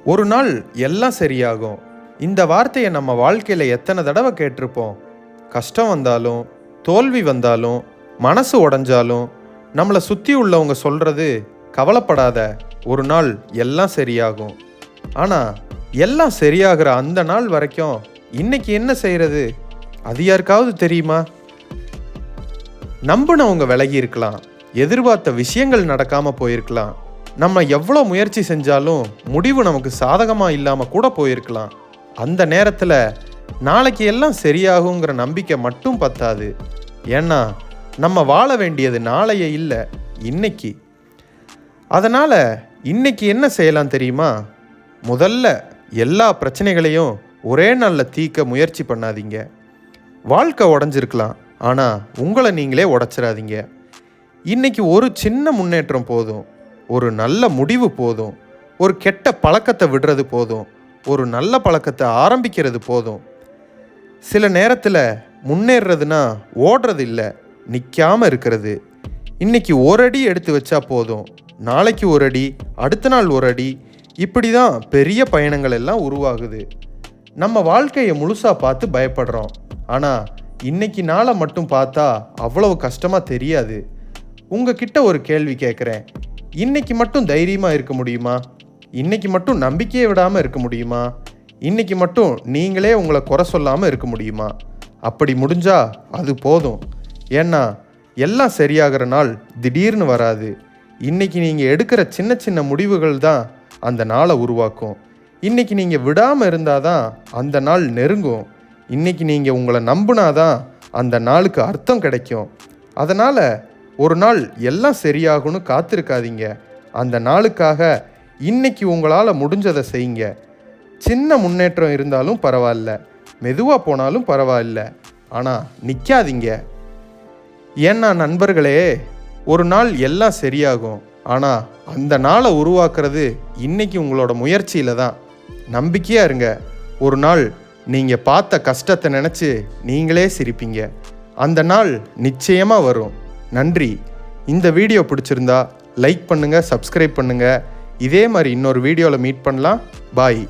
ஒரு நாள் எல்லாம் சரியாகும். இந்த வார்த்தையை நம்ம வாழ்க்கையில் எத்தனை தடவை கேட்டிருப்போம். கஷ்டம் வந்தாலும், தோல்வி வந்தாலும், மனசு உடைஞ்சாலும் நம்மளை சுற்றி உள்ளவங்க சொல்கிறது, கவலைப்படாத, ஒரு நாள் எல்லாம் சரியாகும். ஆனால் எல்லாம் சரியாகிற அந்த நாள் வரைக்கும் இன்னைக்கு என்ன செய்கிறது, அது யாருக்காவது தெரியுமா? நம்பினவங்க விலகி இருக்கலாம், எதிர்பார்த்த விஷயங்கள் நடக்காமல் போயிருக்கலாம், நம்ம எவ்வளோ முயற்சி செஞ்சாலும் முடிவு நமக்கு சாதகமாக இல்லாமல் கூட போயிருக்கலாம். அந்த நேரத்தில் நாளைக்கு எல்லாம் சரியாகுங்கிற நம்பிக்கை மட்டும் பத்தாது. ஏன்னா நம்ம வாழ வேண்டியது நாளைய இல்லை, இன்னைக்கு. அதனால் இன்னைக்கு என்ன செய்யலாம் தெரியுமா? முதல்ல எல்லா பிரச்சனைகளையும் ஒரே நாளில் தீர்க்க முயற்சி பண்ணாதீங்க. வாழ்க்கை உடஞ்சிருக்கலாம், ஆனால் உங்களை நீங்களே உடைச்சிடாதீங்க. இன்னைக்கு ஒரு சின்ன முன்னேற்றம் போதும், ஒரு நல்ல முடிவு போதும், ஒரு கெட்ட பழக்கத்தை விடுறது போதும், ஒரு நல்ல பழக்கத்தை ஆரம்பிக்கிறது போதும். சில நேரத்தில் முன்னேறதுன்னா ஓடுறது இல்லை, நிற்காமல் இருக்கிறது. இன்னைக்கு ஒரு அடி எடுத்து வச்சா போதும், நாளைக்கு ஒரு அடி, அடுத்த நாள் ஒரு அடி, இப்படி தான் பெரிய பயணங்கள் எல்லாம் உருவாகுது. நம்ம வாழ்க்கையை முழுசாக பார்த்து பயப்படுறோம், ஆனால் இன்னைக்கு நாளை மட்டும் பார்த்தா அவ்வளவு கஷ்டமாக தெரியாது. உங்ககிட்ட ஒரு கேள்வி கேட்குறேன். இன்னைக்கு மட்டும் தைரியமாக இருக்க முடியுமா? இன்னைக்கு மட்டும் நம்பிக்கையை விடாமல் இருக்க முடியுமா? இன்னைக்கு மட்டும் நீங்களே உங்களை குறை சொல்லாமல் இருக்க முடியுமா? அப்படி முடிஞ்சா அது போதும். ஏன்னா எல்லாம் சரியாகிற நாள் திடீர்னு வராது. இன்னைக்கு நீங்கள் எடுக்கிற சின்ன சின்ன முடிவுகள் தான் அந்த நாளை உருவாக்கும். இன்னைக்கு நீங்கள் விடாமல் இருந்தால் தான் அந்த நாள் நெருங்கும். இன்னைக்கு நீங்கள் உங்களை நம்பினாதான் அந்த நாளுக்கு அர்த்தம் கிடைக்கும். அதனால் ஒரு நாள் எல்லாம் சரியாகும்னு காத்திருக்காதீங்க. அந்த நாளுக்காக இன்னைக்கு உங்களால் முடிஞ்சதை செய்யுங்க. சின்ன முன்னேற்றம் இருந்தாலும் பரவாயில்ல, மெதுவாக போனாலும் பரவாயில்ல, ஆனால் நிற்காதீங்க. ஏன்னா நண்பர்களே, ஒரு நாள் எல்லாம் சரியாகும், ஆனால் அந்த நாளை உருவாக்குறது இன்னைக்கு உங்களோட முயற்சியில் தான். நம்பிக்கையாக இருங்க. ஒரு நாள் நீங்கள் பார்த்த கஷ்டத்தை நினச்சி நீங்களே சிரிப்பீங்க. அந்த நாள் நிச்சயமாக வரும். நன்றி. இந்த வீடியோ பிடிச்சிருந்தா லைக் பண்ணுங்கள், சப்ஸ்கிரைப் பண்ணுங்கள். இதே மாதிரி இன்னொரு வீடியோவில் மீட் பண்ணலாம். பாய்.